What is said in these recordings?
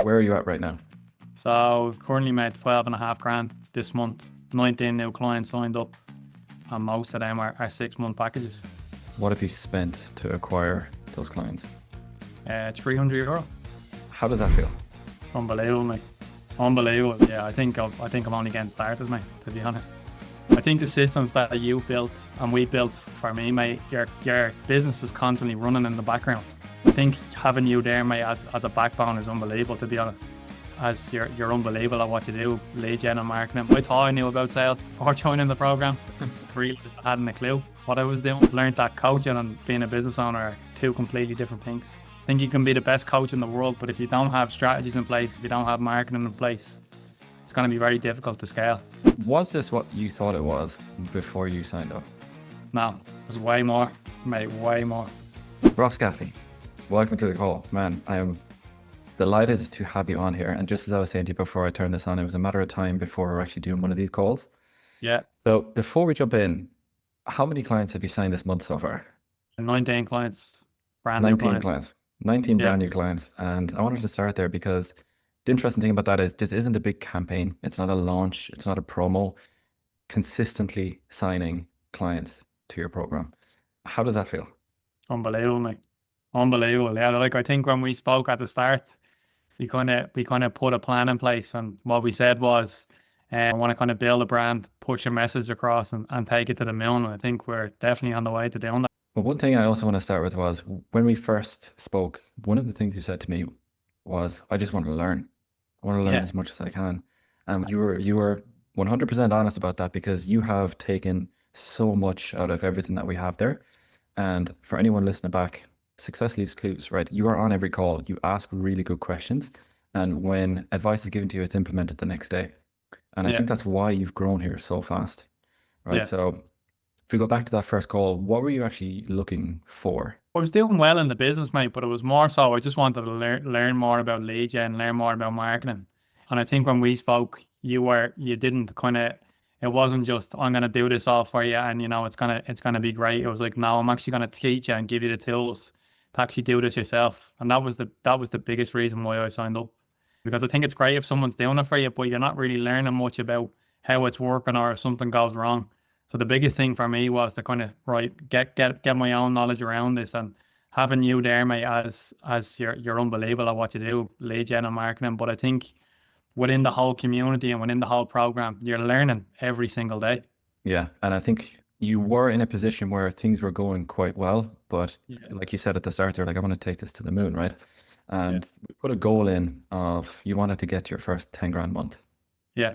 Where are you at right now? So we've currently made 12.5 grand this month. 19 new clients signed up, and most of them are 6-month packages. What have you spent to acquire those clients? €300. How does that feel? Unbelievable, mate. Unbelievable. Yeah, I think I'm only getting started, mate, to be honest. I think the systems that you built and we built for me, mate, your business is constantly running in the background. I think having you there, mate, as a backbone is unbelievable, to be honest. As you're unbelievable at what you do, lead gen and marketing. I thought I knew about sales before joining the program. Really just hadn't a clue what I was doing. Learned that coaching and being a business owner are two completely different things. I think you can be the best coach in the world, but if you don't have strategies in place, if you don't have marketing in place, it's going to be very difficult to scale. Was this what you thought it was before you signed up? No, it was way more, mate, way more. Ross Gaffney, welcome to the call. Man, I am delighted to have you on here. And just as I was saying to you before I turned this on, it was a matter of time before we're actually doing one of these calls. Yeah. So before we jump in, how many clients have you signed this month so far? 19 clients, brand new 19 clients. clients. 19 Yeah. brand new clients. And I wanted to start there because the interesting thing about that is this isn't a big campaign. It's not a launch. It's not a promo. Consistently signing clients to your program. How does that feel? Unbelievable, mate. Unbelievable. Yeah, like I think when we spoke at the start, we kind of put a plan in place, and what we said was, I want to kind of build a brand, push a message across, and take it to the moon. I think we're definitely on the way to doing that. But one thing I also want to start with was when we first spoke, one of the things you said to me was, I just want to learn. I want to learn Yeah. as much as I can. And you were 100% honest about that because you have taken so much out of everything that we have there. And for anyone listening back, success leaves clues, right? You are on every call. You ask really good questions. And when advice is given to you, it's implemented the next day. And I Yeah. think that's why you've grown here so fast, right? Yeah. So if we go back to that first call, what were you actually looking for? I was doing well in the business, mate, but it was more so I just wanted to learn more about lead gen, learn more about marketing. And I think when we spoke, you didn't kind of, it wasn't just I'm gonna do this all for you and it's gonna be great. It was like, no, I'm actually gonna teach you and give you the tools to actually do this yourself. And that was the biggest reason why I signed up. Because I think it's great if someone's doing it for you, but you're not really learning much about how it's working or if something goes wrong. So the biggest thing for me was to kind of get my own knowledge around this, and having you there, mate, as you're unbelievable at what you do, lead gen and marketing. But I think within the whole community and within the whole program, you're learning every single day. Yeah. And I think you were in a position where things were going quite well, but Yeah. like you said at the start, they're like, I want to take this to the moon, right? And we put a goal in of you wanted to get your first 10 grand month. Yeah.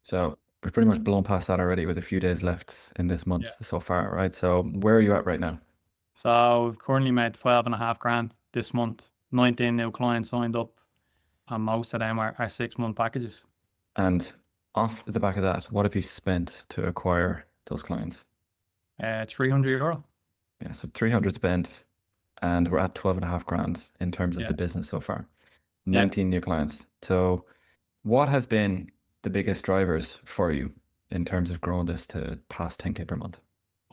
So we've pretty much blown past that already with a few days left in this month so far, right? So where are you at right now? So we've currently made 12.5 grand this month. 19 new clients signed up, and most of them are 6-month packages. And off the back of that, what have you spent to acquire those clients? €300. Yeah, so 300 spent, and we're at 12.5 grand in terms of Yeah. the business so far. Yeah. 19 new clients. So what has been the biggest drivers for you in terms of growing this to past 10K per month?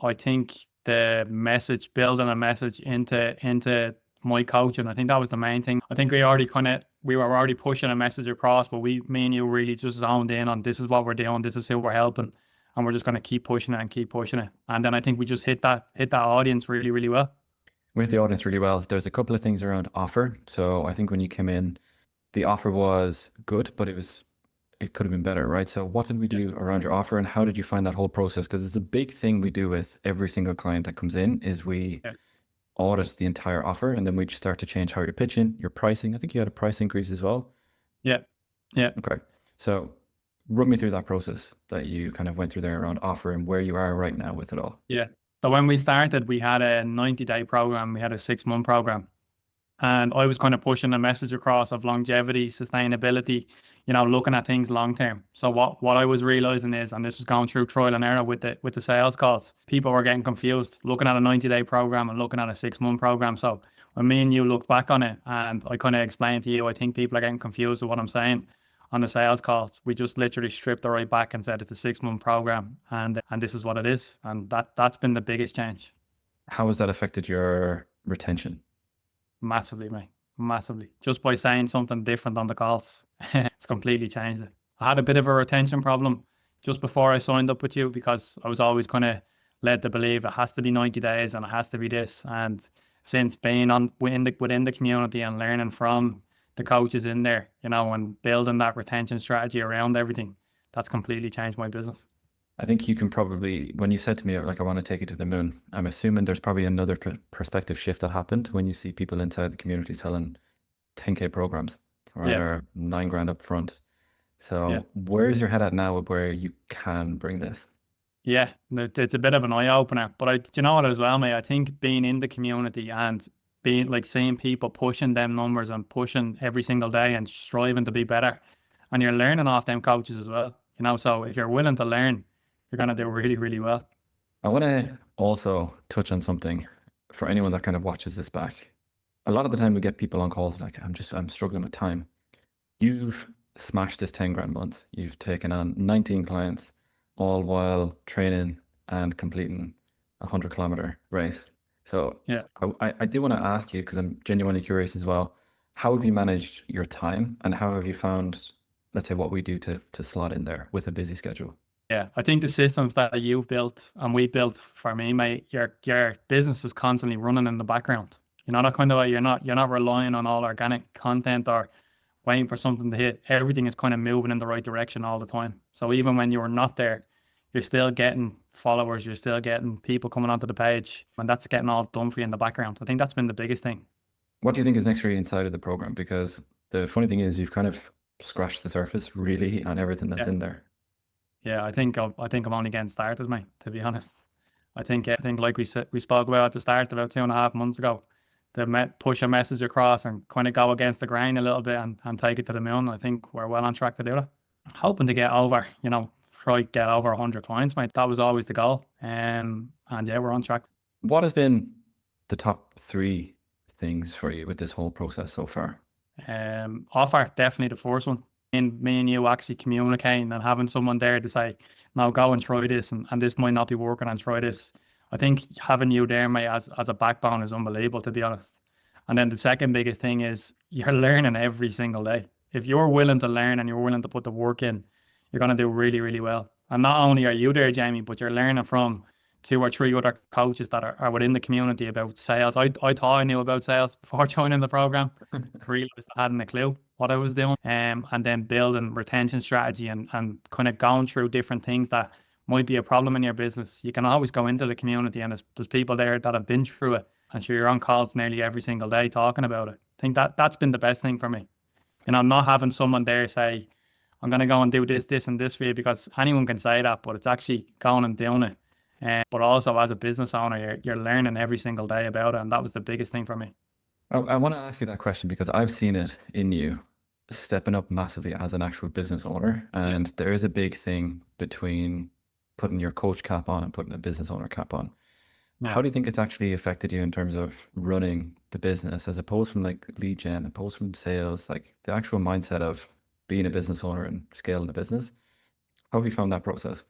I think the message, building a message into my coaching, I think that was the main thing. I think we were already pushing a message across, but me and you really just zoned in on this is what we're doing, this is who we're helping, and we're just going to keep pushing it and keep pushing it. And then I think we just hit that audience really, really well. With the audience really well. There's a couple of things around offer. So I think when you came in, the offer was good, but it could have been better, right? So what did we do around your offer and how did you find that whole process? Because it's a big thing we do with every single client that comes in is we audit the entire offer and then we just start to change how you're pitching, your pricing. I think you had a price increase as well. Yeah. Yeah. Okay. So run me through that process that you kind of went through there around offer and where you are right now with it all. Yeah. So when we started, we had a 90-day program, we had a 6-month program. And I was kind of pushing a message across of longevity, sustainability, looking at things long term. So what I was realizing is, and this was going through trial and error with the sales calls, people were getting confused looking at a 90-day program and looking at a 6-month program. So when me and you looked back on it and I kind of explained to you, I think people are getting confused with what I'm saying on the sales calls. We just literally stripped it right back and said it's a 6-month program and this is what it is. And that's been the biggest change. How has that affected your retention? Massively, mate. massively. Just by saying something different on the calls, it's completely changed it. I had a bit of a retention problem just before I signed up with you because I was always kind of led to believe it has to be 90 days and it has to be this. And since being within the community and learning from the coaches in there, you know, and building that retention strategy around everything, that's completely changed my business. I think you can probably, when you said to me, like, I want to take you to the moon, I'm assuming there's probably another perspective shift that happened when you see people inside the community selling 10K programs or Yeah. they're 9 grand up front. So Yeah. where's your head at now of where you can bring this? Yeah, it's a bit of an eye opener. But do you know what as well, mate? I think being in the community and being like seeing people pushing them numbers and pushing every single day and striving to be better, and you're learning off them coaches as well. You know, so if you're willing to learn, you're gonna do really, really well. I want to also touch on something for anyone that kind of watches this back. A lot of the time we get people on calls like, I'm struggling with time. You've smashed this 10 grand month. You've taken on 19 clients, all while training and completing a 100-kilometer race. So Yeah. I do want to ask you, because I'm genuinely curious as well, how have you managed your time and how have you found, let's say, what we do to slot in there with a busy schedule? Yeah, I think the systems that you've built and we built for me, mate, your business is constantly running in the background. You know, that kind of way you're not relying on all organic content or waiting for something to hit. Everything is kind of moving in the right direction all the time. So even when you're not there, you're still getting followers, you're still getting people coming onto the page, and that's getting all done for you in the background. I think that's been the biggest thing. What do you think is next for you inside of the program? Because the funny thing is you've kind of scratched the surface really on everything that's Yeah. in there. Yeah, I think I'm only getting started, mate, to be honest. I think like we spoke about at the start about 2.5 months ago, push a message across and kind of go against the grain a little bit and take it to the moon. I think we're well on track to do that. Hoping to get over, try get over 100 clients, mate. That was always the goal. And yeah, we're on track. What has been the top 3 things for you with this whole process so far? Offer, definitely the first one. And me and you actually communicating and having someone there to say, now go and try this and this might not be working and try this. I think having you there, mate, as a backbone is unbelievable, to be honest. And then the second biggest thing is you're learning every single day. If you're willing to learn and you're willing to put the work in, you're going to do really, really well. And not only are you there, Jamie, but you're learning from 2 or 3 other coaches that are within the community about sales. I thought I knew about sales before joining the program. Realized I hadn't a clue what I was doing. And then building retention strategy and kind of going through different things that might be a problem in your business. You can always go into the community and there's people there that have been through it. And sure, you're on calls nearly every single day talking about it. I think that's been the best thing for me. Not having someone there say, I'm going to go and do this, this, and this for you, because anyone can say that, but it's actually going and doing it. But also as a business owner, you're learning every single day about it. And that was the biggest thing for me. I want to ask you that question because I've seen it in you stepping up massively as an actual business owner. And there is a big thing between putting your coach cap on and putting a business owner cap on. Yeah. How do you think it's actually affected you in terms of running the business as opposed from like lead gen, opposed from sales, like the actual mindset of being a business owner and scaling the business? How have you found that process?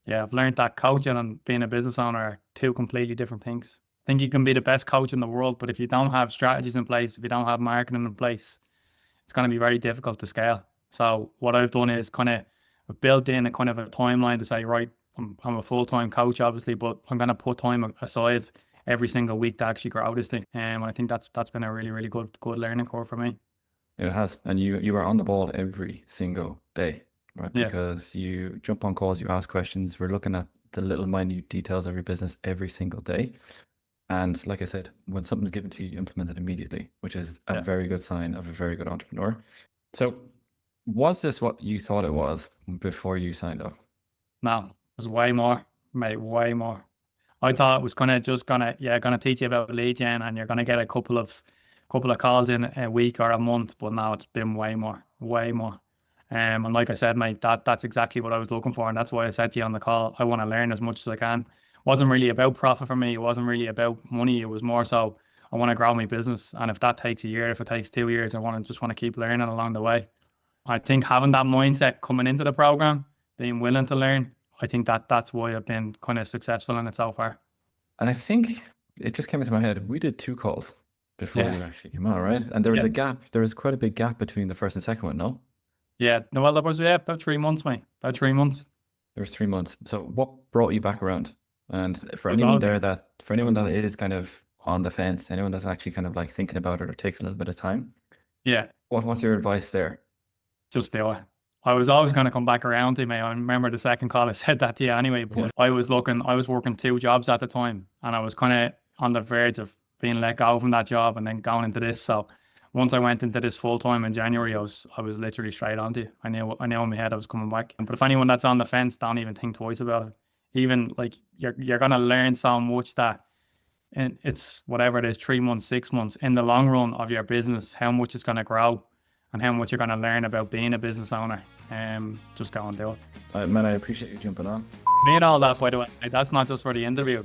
Yeah, I've learned that coaching and being a business owner are 2 completely different things. I think you can be the best coach in the world, but if you don't have strategies in place, if you don't have marketing in place, it's going to be very difficult to scale. So what I've done is kind of I've built in a kind of a timeline to say, right, I'm a full-time coach, obviously, but I'm going to put time aside every single week to actually grow this thing. And I think that's been a really, really good learning curve for me. It has. And you are on the ball every single day, right? Yeah. Because you jump on calls, you ask questions. We're looking at the little minute details of your business every single day. And like I said, when something's given to you, you implement it immediately, which is a very good sign of a very good entrepreneur. So was this what you thought it was before you signed up? No, it was way more, mate, way more. I thought it was gonna teach you about lead gen and you're gonna get a couple of calls in a week or a month, but now it's been way more. And like I said, mate, that's exactly what I was looking for, and that's why I said to you on the call, I want to learn as much as I can. It wasn't really about profit for me. It wasn't really about money. It was more so I want to grow my business, and if that takes a year, if it takes 2 years, I want to keep learning along the way. I think having that mindset coming into the program, being willing to learn, I think that's why I've been kind of successful in it so far. And I think it just came into my head. We did 2 calls before Yeah. you actually came out, right? And there was Yeah. a gap. There was quite a big gap between the first and second one, no? Yeah. No, well, there was, yeah, about 3 months, mate. About 3 months. There was 3 months. So what brought you back around? And for Well, anyone no, there that, for anyone that is kind of on the fence, anyone that's actually kind of like thinking about it or takes a little bit of time, yeah, what's your advice there? just do it. I was always going to come back around to you, mate. I remember the second call I said that to you anyway, but Yeah. I was working 2 jobs at the time, and I was kind of on the verge of being let go from that job and then going into this. So once I went into this full time in January, I was literally straight onto you. I knew in my head I was coming back. But if anyone that's on the fence, don't even think twice about it. Even like you're gonna learn so much that, and it's whatever it is, 3 months, 6 months in the long run of your business, how much it's gonna grow and how much you're gonna learn about being a business owner. Just go and do it. Man, I appreciate you jumping on. Made all that, by the way. That's not just for the interview.